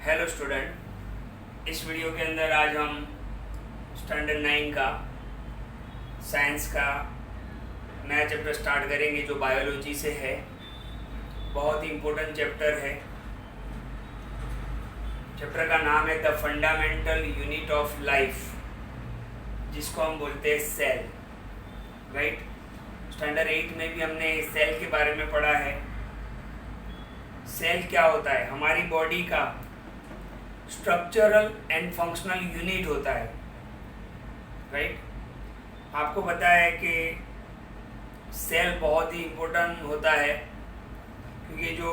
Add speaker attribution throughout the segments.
Speaker 1: Hello student, इस video के अंदर आज हम स्टैंडर्ड 9 का साइंस का नया चैप्टर स्टार्ट करेंगे जो बायोलॉजी से है। बहुत ही इम्पोर्टेंट चैप्टर है। चैप्टर का नाम है the fundamental unit of life, जिसको हम बोलते हैं सेल। राइट, स्टैंडर्ड 8 में भी हमने सेल के बारे में पढ़ा है। सेल क्या होता है? हमारी बॉडी का स्ट्रक्चरल एंड फंक्शनल यूनिट होता है। राइट, आपको पता है कि सेल बहुत ही इम्पोर्टेंट होता है, क्योंकि जो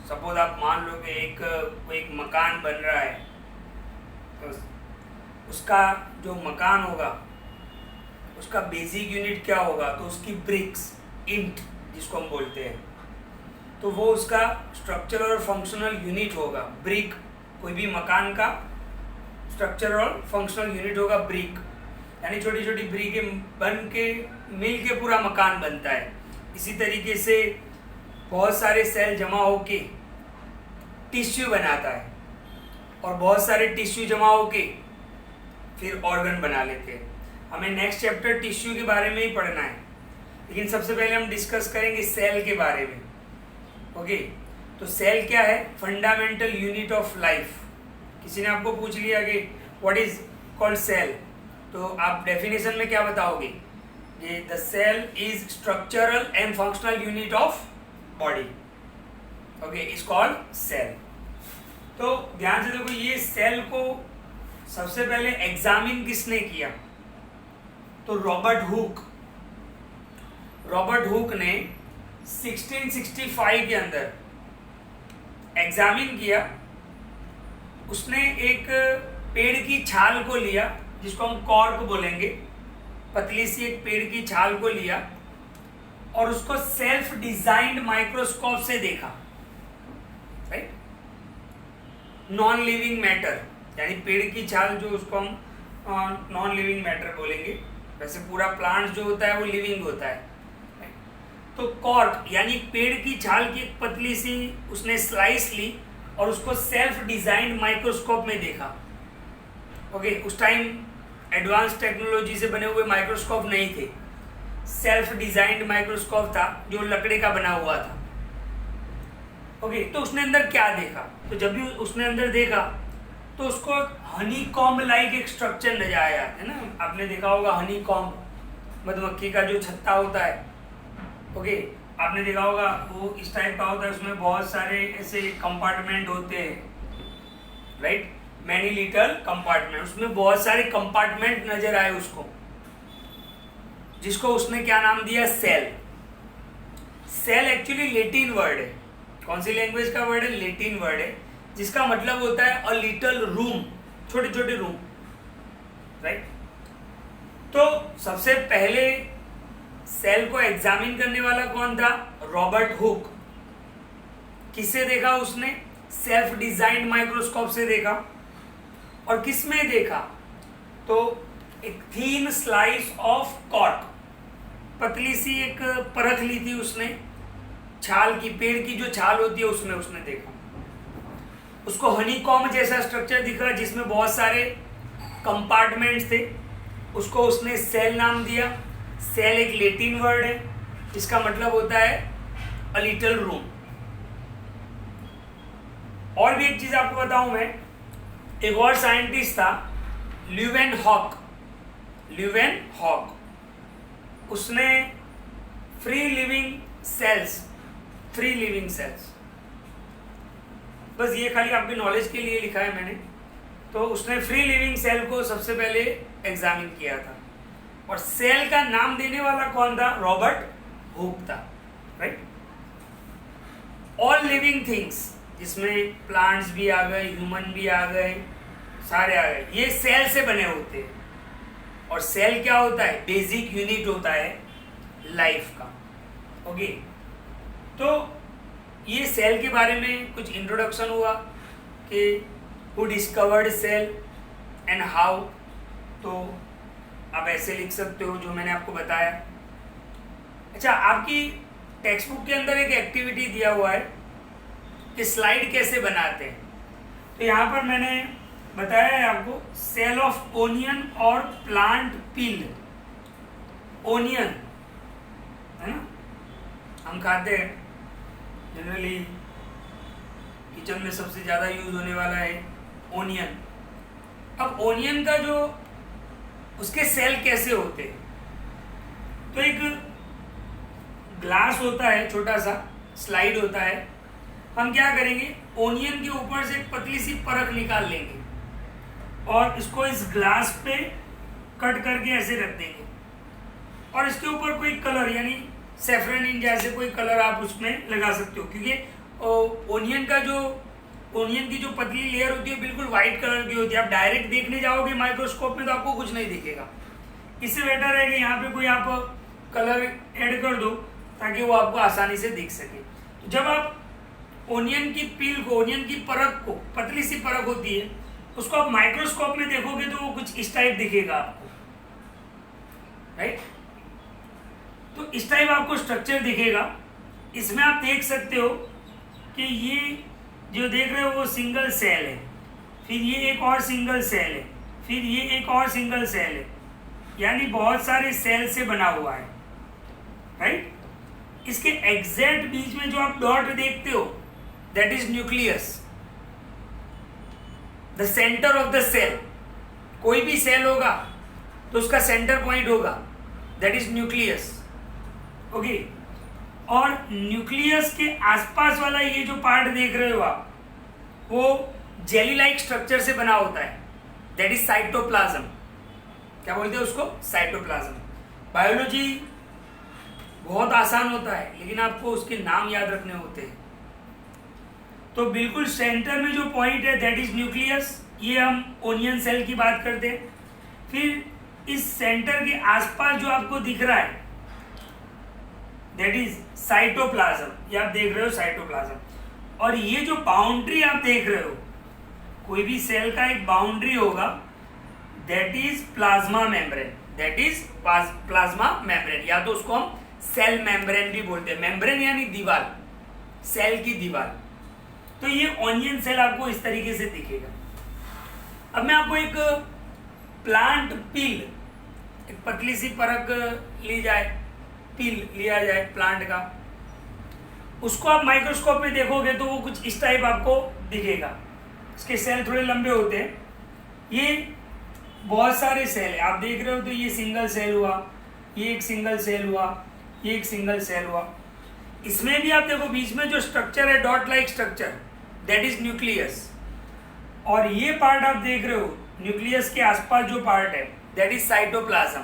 Speaker 1: सपोज आप मान लो कि एक मकान बन रहा है, तो उसका जो मकान होगा उसका बेसिक यूनिट क्या होगा? तो उसकी ब्रिक्स, इंट जिसको हम बोलते हैं, तो वो उसका स्ट्रक्चरल और फंक्शनल यूनिट होगा। ब्रिक, कोई भी मकान का स्ट्रक्चरल और फंक्शनल यूनिट होगा ब्रिक, यानी छोटी छोटी ब्रिकें बन के मिल के पूरा मकान बनता है। इसी तरीके से बहुत सारे सेल जमा होके टिश्यू बनाता है, और बहुत सारे टिश्यू जमा होके फिर ऑर्गन बना लेते हैं। हमें नेक्स्ट चैप्टर टिश्यू के बारे में ही पढ़ना है, लेकिन सबसे पहले हम डिस्कस करेंगे सेल के बारे में। ओके, तो सेल क्या है? Fundamental unit of life. किसी ने आपको पूछ लिया कि व्हाट इज कॉल्ड सेल, तो आप डेफिनेशन में क्या बताओगे? ये the cell is structural and functional unit of body. Okay, is called cell. तो ध्यान से देखो, ये सेल को सबसे पहले एग्जामिन किसने किया? तो रॉबर्ट हुक ने 1665 के अंदर एग्जामिन किया। उसने एक पेड़ की छाल को लिया, जिसको हम कॉर्क बोलेंगे, पतली सी एक पेड़ की छाल को लिया और उसको सेल्फ डिजाइंड माइक्रोस्कोप से देखा। राइट, नॉन लिविंग मैटर, यानी पेड़ की छाल जो उसको हम नॉन लिविंग मैटर बोलेंगे। वैसे पूरा प्लांट जो होता है वो लिविंग होता है। तो कॉर्क यानी पेड़ की छाल की एक पतली सी उसने स्लाइस ली और उसको सेल्फ डिजाइंड माइक्रोस्कोप में देखा। ओके, उस टाइम एडवांस टेक्नोलॉजी से बने हुए माइक्रोस्कोप नहीं थे, सेल्फ डिजाइंड माइक्रोस्कोप था जो लकड़ी का बना हुआ था। ओके, तो उसने अंदर क्या देखा? तो जब भी उसने अंदर देखा तो उसको हनी कॉम्ब लाइक एक स्ट्रक्चर नजर आया, है ना? आपने देखा होगा हनी कॉम्ब, मधुमक्खी का जो छत्ता होता है। ओके, आपने देखा होगा वो इस टाइप का होता है, उसमें बहुत सारे ऐसे कंपार्टमेंट होते हैं। राइट, मैनी लिटल कंपार्टमेंट, उसमें बहुत सारे कंपार्टमेंट नजर आए उसको, जिसको उसने क्या नाम दिया? Cell. Cell actually Latin word है। कौन सी लैंग्वेज का वर्ड है? लैटिन वर्ड है, जिसका मतलब होता है अ लिटल रूम, छोटे छोटे रूम। राइट, तो सबसे पहले सेल को एग्जामिन करने वाला कौन था? Robert Hooke. किससे देखा उसने? सेल्फ डिजाइंड माइक्रोस्कोप से देखा। और किस में देखा? तो एक थीन स्लाइस ऑफ कॉर्क, पतली सी एक परत ली थी उसने छाल की, पेड़ की जो छाल होती है उसमें उसने देखा। उसको हनीकॉम्ब जैसा स्ट्रक्चर दिखा जिसमें बहुत सारे कंपार्टमेंट्स थे, उसको उसने सेल नाम दिया। सेल एक लैटिन वर्ड है जिसका मतलब होता है अ लिटिल रूम। और भी एक चीज आपको बताऊं मैं, एक और साइंटिस्ट था ल्यूवेनहॉक। उसने फ्री लिविंग सेल्स, बस ये खाली आपकी नॉलेज के लिए लिखा है मैंने। तो उसने फ्री लिविंग सेल को सबसे पहले एग्जामिन किया था, और सेल का नाम देने वाला कौन था? रॉबर्ट हुक था। राइट, ऑल लिविंग थिंग्स, जिसमें प्लांट्स भी आ गए, ह्यूमन भी आ गए, सारे आ गए, ये सेल से बने होते हैं। और सेल क्या होता है? बेसिक यूनिट होता है लाइफ का। ओके, तो ये सेल के बारे में कुछ इंट्रोडक्शन हुआ कि who discovered cell and how. तो आप ऐसे लिख सकते हो जो मैंने आपको बताया। अच्छा, आपकी टेक्स्ट बुक के अंदर एक एक्टिविटी दिया हुआ है कि स्लाइड कैसे बनाते हैं। तो यहाँ पर मैंने बताया है आपको सेल ऑफ ओनियन और प्लांट पील। ओनियन है ना, हम खाते हैं जनरली, किचन में सबसे ज़्यादा यूज होने वाला है ओनियन। अब ओनियन का जो उसके सेल कैसे होते हैं, तो एक ग्लास होता है, छोटा सा स्लाइड होता है, हम क्या करेंगे ओनियन के ऊपर से एक पतली सी परत निकाल लेंगे और इसको इस ग्लास पे कट करके ऐसे रख देंगे और इसके ऊपर कोई कलर यानी सेफ्रन जैसे कोई कलर आप उसमें लगा सकते हो, क्योंकि ओनियन का जो ओनियन की जो पतली लेयर होती है बिल्कुल व्हाइट कलर की होती है। आप डायरेक्ट देखने जाओगे माइक्रोस्कोप में तो आपको कुछ नहीं दिखेगा। इससे बेटर है कि यहाँ पे कोई आप कलर ऐड कर दो ताकि वो आपको आसानी से दिख सके। तो जब आप ओनियन की पील को, ओनियन की परत को, पतली सी परत होती है, उसको आप माइक्रोस्कोप में देखोगे तो वो कुछ इस टाइप दिखेगा आपको, राइट। तो इस टाइप आपको स्ट्रक्चर दिखेगा। इसमें आप देख सकते हो कि ये जो देख रहे हो वो सिंगल सेल है, फिर ये एक और सिंगल सेल है, फिर ये एक और सिंगल सेल है, यानी बहुत सारे सेल से बना हुआ है, राइट। इसके एग्जैक्ट बीच में जो आप डॉट देखते हो that is nucleus, the centre of the cell. कोई भी सेल होगा तो उसका सेंटर पॉइंट होगा, दैट इज न्यूक्लियस, ओके। और न्यूक्लियस के आसपास वाला ये जो पार्ट देख रहे हो आप, वो जेली लाइक स्ट्रक्चर से बना होता है, दैट इज साइटोप्लाज्म। क्या बोलते हैं उसको? साइटोप्लाज्म। बायोलॉजी बहुत आसान होता है लेकिन आपको उसके नाम याद रखने होते हैं। तो बिल्कुल सेंटर में जो पॉइंट है दैट इज न्यूक्लियस, ये हम ओनियन सेल की बात करते हैं। फिर इस सेंटर के आसपास जो आपको दिख रहा है दैट इज साइटोप्लाज्म, ये आप देख रहे हो साइटोप्लाज्म। और ये जो बाउंड्री आप देख रहे हो, कोई भी सेल का एक बाउंड्री होगा, that is plasma membrane, that is plasma membrane, या तो उसको हम सेल मेम्ब्रेन भी बोलते हैं। मेम्ब्रेन यानी दीवार, सेल की दीवार। तो ये ऑनियन सेल आपको इस तरीके से दिखेगा। अब मैं आपको एक प्लांट पील, एक पतली सी परत ली जाए, पील लिया जाए प्लांट का, उसको आप माइक्रोस्कोप में देखोगे तो वो कुछ इस टाइप आपको दिखेगा। इसके सेल थोड़े लंबे होते हैं, ये बहुत सारे सेल है आप देख रहे हो। तो ये सिंगल सेल हुआ, ये एक सिंगल सेल हुआ, ये एक सिंगल सेल हुआ। इसमें भी आप देखो बीच में जो स्ट्रक्चर है dot like structure, that is nucleus. और ये पार्ट आप देख रहे हो न्यूक्लियस के आसपास जो पार्ट है दैट इज साइटोप्लाज्म।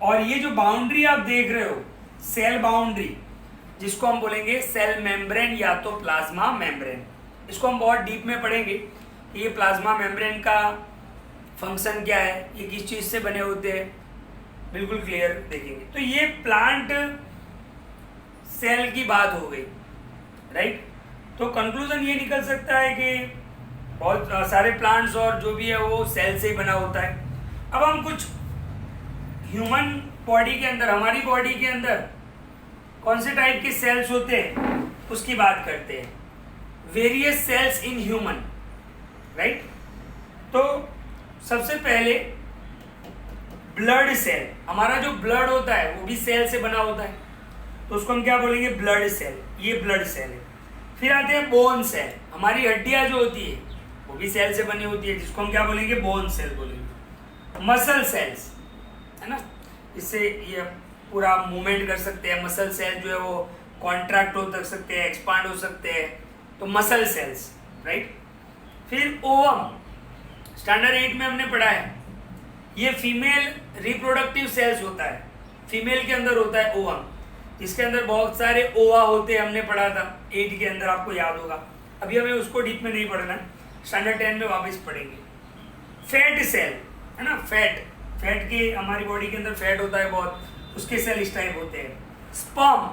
Speaker 1: और ये जो बाउंड्री आप देख रहे हो सेल बाउंड्री, जिसको हम बोलेंगे सेल मेम्ब्रेन या तो प्लाज्मा मेम्ब्रेन। इसको हम बहुत डीप में पढ़ेंगे कि ये प्लाज्मा मेम्ब्रेन का फंक्शन क्या है, ये किस चीज से बने होते हैं, बिल्कुल क्लियर देखेंगे। तो ये प्लांट सेल की बात हो गई, राइट। तो कंक्लूजन ये निकल सकता है कि बहुत सारे प्लांट्स और जो भी है वो सेल से ही बना होता है। अब हम कुछ ह्यूमन बॉडी के अंदर, हमारी बॉडी के अंदर कौन से टाइप के सेल्स होते हैं उसकी बात करते हैं। Various cells in human, right. तो सबसे पहले ब्लड सेल, हमारा जो ब्लड होता है वो भी सेल से बना होता है, तो उसको हम क्या बोलेंगे? ब्लड सेल, ये ब्लड सेल है। फिर आते हैं बोन सेल, हमारी हड्डियां जो होती है वो भी सेल से बनी होती है, जिसको हम क्या बोलेंगे? बोन सेल बोलेंगे। मसल सेल्स है ना, इससे ये पूरा मूवमेंट कर सकते हैं। मसल सेल जो है वो कॉन्ट्रैक्ट हो सकते हैं, एक्सपांड हो सकते हैं, तो मसल सेल्स, राइट। फिर ओवम, स्टैंडर्ड 8 में हमने पढ़ा है, ये फीमेल रिप्रोडक्टिव सेल्स होता है, फीमेल के अंदर होता है ओवम, जिसके अंदर बहुत सारे ओवा होते हैं, हमने पढ़ा था 8 के अंदर, आपको याद होगा। अभी हमें उसको डीप में नहीं पढ़ना है, स्टैंडर्ड 10 में वापस पढ़ेंगे। फैट सेल है ना, फैट के हमारी बॉडी के अंदर फैट होता है बहुत, उसके सेल इस टाइप होते हैं। स्पर्म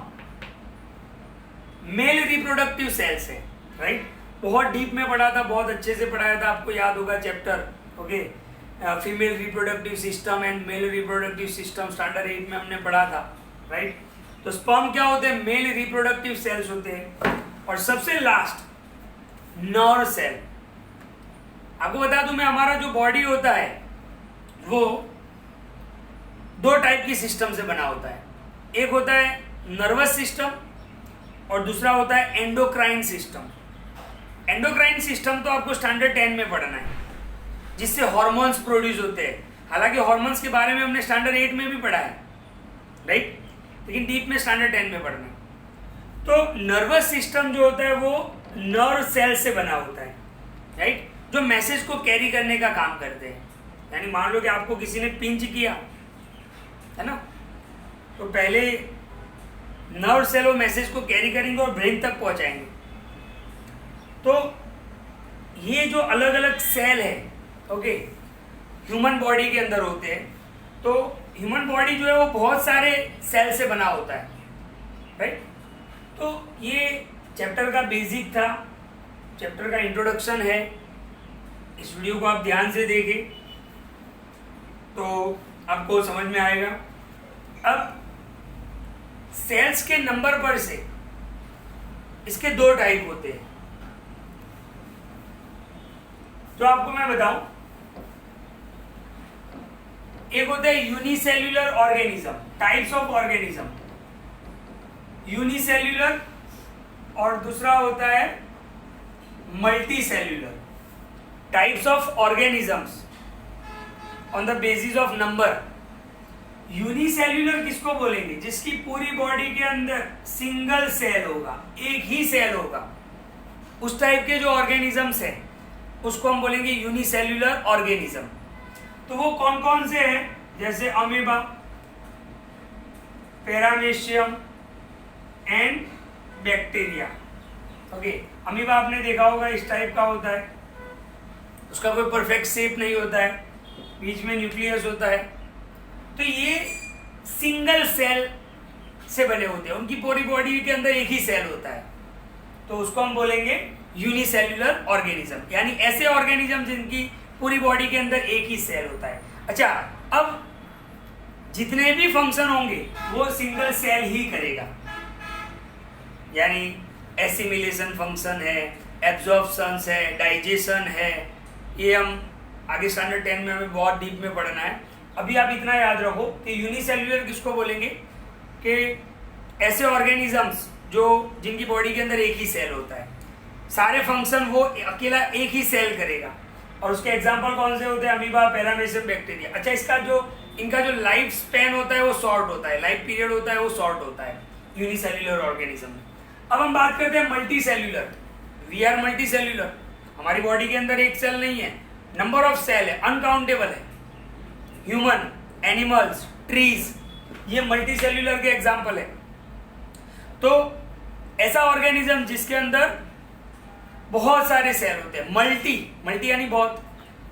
Speaker 1: मेल रिप्रोडक्टिव सेल्स है, राइट। बहुत डीप में पढ़ा था, बहुत अच्छे से पढ़ाया था, आपको याद होगा chapter, okay. Female reproductive system and male reproductive system standard 8 में हमने पढ़ा था, राइट। तो स्पर्म क्या होते हैं? मेल रिप्रोडक्टिव सेल्स होते हैं। और सबसे लास्ट नर्व सेल, आपको बता दूं मैं, हमारा जो बॉडी होता है वो 2 टाइप की सिस्टम से बना होता है। एक होता है नर्वस सिस्टम और दूसरा होता है एंडोक्राइन सिस्टम। एंडोक्राइन सिस्टम तो आपको स्टैंडर्ड 10 में पढ़ना है, जिससे हार्मोन्स प्रोड्यूस होते हैं। हालांकि हार्मोन्स के बारे में हमने स्टैंडर्ड 8 में भी पढ़ा है, राइट, लेकिन डीप में स्टैंडर्ड 10 में पढ़ना है। तो नर्वस सिस्टम जो होता है वो नर्व सेल से बना होता है, राइट, जो मैसेज को कैरी करने का काम करते हैं। यानी मान लो कि आपको किसी ने पिंच किया है ना, तो पहले नर्व सेल वो मैसेज को कैरी करेंगे और ब्रेन तक पहुंचाएंगे। तो ये जो अलग अलग सेल है, ओके, ह्यूमन बॉडी के अंदर होते हैं। तो ह्यूमन बॉडी जो है वो बहुत सारे सेल से बना होता है, राइट। तो ये चैप्टर का बेसिक था, चैप्टर का इंट्रोडक्शन है। इस वीडियो को आप ध्यान से देखें तो आपको समझ में आएगा। अब सेल्स के नंबर पर से इसके 2 टाइप होते हैं। तो आपको मैं बताऊं, एक होता है unicellular organism, types of organism, unicellular, और दूसरा होता है multi cellular. Types of organisms on the basis of number. Unicellular किसको बोलेंगे? जिसकी पूरी बॉडी के अंदर सिंगल सेल होगा, एक ही सेल होगा, उस टाइप के जो ऑर्गेनिजम्स है उसको हम बोलेंगे यूनिसेल्युलर ऑर्गेनिज्म। तो वो कौन कौन से हैं? जैसे amoeba, paramecium and bacteria. Okay, amoeba आपने देखा होगा इस टाइप का होता है, उसका कोई परफेक्ट शेप नहीं होता है, बीच में न्यूक्लियस होता है। तो ये सिंगल सेल से बने होते हैं, उनकी पूरी बॉडी के अंदर एक ही सेल होता है, तो उसको हम बोलेंगे यूनिसेल्युलर ऑर्गेनिज्म, यानी ऐसे ऑर्गेनिज्म जिनकी पूरी बॉडी के अंदर एक ही सेल होता है। अच्छा, अब जितने भी फंक्शन होंगे वो सिंगल सेल ही करेगा, यानी एसिमिलेशन फंक्शन है, एब्जॉर्प्शन है, डाइजेशन है, ये हम आगे स्टैंडर्ड 10 में हमें बहुत डीप में पढ़ना है। अभी आप इतना याद रखो कि यूनिसेल्युलर किसको बोलेंगे कि ऐसे ऑर्गेनिजम्स जो जिनकी बॉडी के अंदर एक ही सेल होता है, सारे फंक्शन वो अकेला एक ही सेल करेगा। और उसके एग्जांपल कौन से होते हैं? Amoeba, paramecium, bacteria. अच्छा, इनका जो लाइफ स्पैन होता है वो शॉर्ट होता है, लाइफ पीरियड होता है वो शॉर्ट होता है यूनिसेल्युलर ऑर्गेनिज्म में। अब हम बात करते हैं multi cellular. We are multi cellular, हमारी बॉडी के अंदर एक सेल नहीं है, नंबर ऑफ सेल है, अनकाउंटेबल है। ह्यूमन, एनिमल्स, ट्रीज, ये मल्टी सेल्युलर के एग्जाम्पल है। तो ऐसा ऑर्गेनिज्म जिसके अंदर बहुत सारे सेल होते हैं, मल्टी यानी बहुत,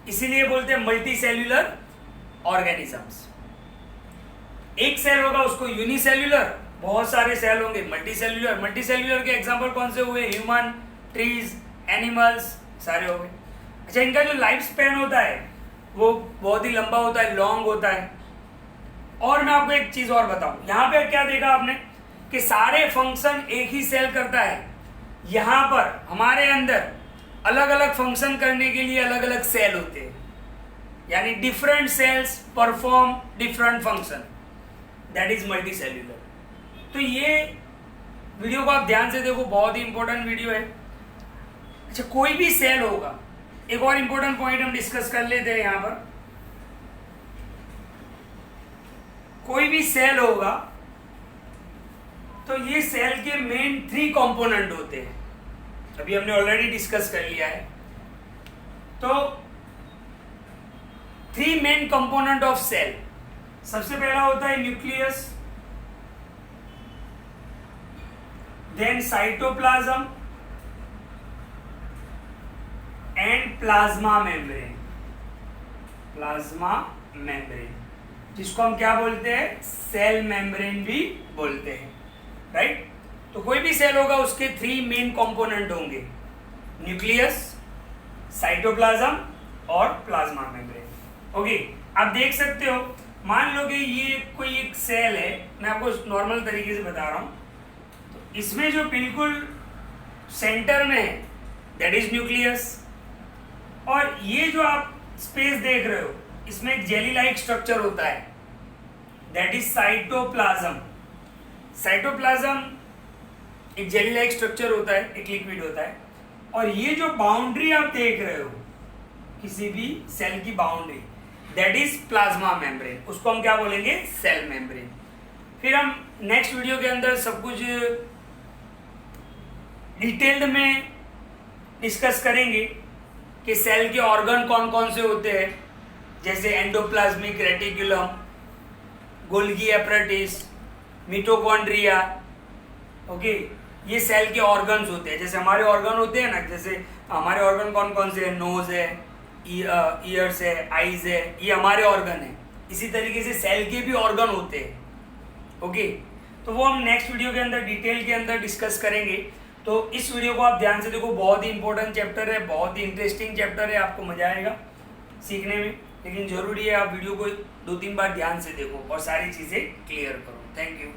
Speaker 1: इसीलिए बोलते हैं मल्टी सेल्युलर ऑर्गेनिजम्स। एक सेल होगा उसको यूनिसेल्युलर, बहुत सारे सेल होंगे मल्टी सेल्युलर। मल्टी सेल्युलर के एग्जाम्पल कौन से हुए? ह्यूमन, ट्रीज, एनिमल्स, सारे हो गए। अच्छा, इनका जो लाइफ स्पैन होता है वो बहुत ही लंबा होता है, लॉन्ग होता है। और मैं आपको एक चीज और बताऊं, यहां पे क्या देखा आपने कि सारे फंक्शन एक ही सेल करता है। यहां पर हमारे अंदर अलग अलग फंक्शन करने के लिए अलग अलग सेल होते हैं, यानी different cells perform different function, that is multi cellular. तो ये वीडियो को आप ध्यान से देखो, बहुत ही इंपॉर्टेंट वीडियो है। अच्छा, कोई भी सेल होगा, एक और इंपॉर्टेंट पॉइंट हम डिस्कस कर लेते हैं यहां पर। कोई भी सेल होगा तो ये सेल के मेन 3 कंपोनेंट होते हैं, अभी हमने ऑलरेडी डिस्कस कर लिया है। तो 3 मेन कंपोनेंट ऑफ सेल, सबसे पहला होता है nucleus, then cytoplasm and plasma membrane. Plasma membrane जिसको हम क्या बोलते हैं? सेल मेम्ब्रेन भी बोलते हैं, राइट। तो कोई भी सेल होगा उसके 3 मेन कंपोनेंट होंगे, न्यूक्लियस, साइटोप्लाज्म और प्लाज्मा मेम्ब्रेन। ओके, आप देख सकते हो, मान लो कि ये कोई एक सेल है, मैं आपको नॉर्मल तरीके से बता रहा हूं। तो इसमें जो बिल्कुल सेंटर में है दैट इज न्यूक्लियस, और ये जो आप स्पेस देख रहे हो इसमें एक जेली लाइक स्ट्रक्चर होता है, दैट इज साइटोप्लाज्म। साइटोप्लाज्म एक जेली लाइक स्ट्रक्चर होता है, एक लिक्विड होता है। और ये जो बाउंड्री आप देख रहे हो किसी भी सेल की boundary, that is plasma membrane, उसको हम क्या बोलेंगे, सेल मेम्ब्रेन। फिर हम नेक्स्ट वीडियो के अंदर सब कुछ डिटेल्ड में डिस्कस करेंगे कि सेल के ऑर्गन कौन कौन से होते हैं, जैसे endoplasmic reticulum, Golgi apparatus, mitochondria. Okay, ये सेल के ऑर्गन्स होते हैं। जैसे हमारे ऑर्गन होते हैं ना, जैसे हमारे ऑर्गन कौन कौन से हैं, नोज है, ईयर्स है, आईज है, ये हमारे ऑर्गन है। इसी तरीके से सेल के भी ऑर्गन होते हैं। ओके, तो वो हम नेक्स्ट वीडियो के अंदर डिटेल के अंदर डिस्कस करेंगे। तो इस वीडियो को आप ध्यान से देखो, बहुत ही इंपॉर्टेंट चैप्टर है, बहुत ही इंटरेस्टिंग चैप्टर है, आपको मजा आएगा सीखने में। लेकिन जरूरी है आप वीडियो को 2-3 बार ध्यान से देखो और सारी चीजें क्लियर करो। Thank you.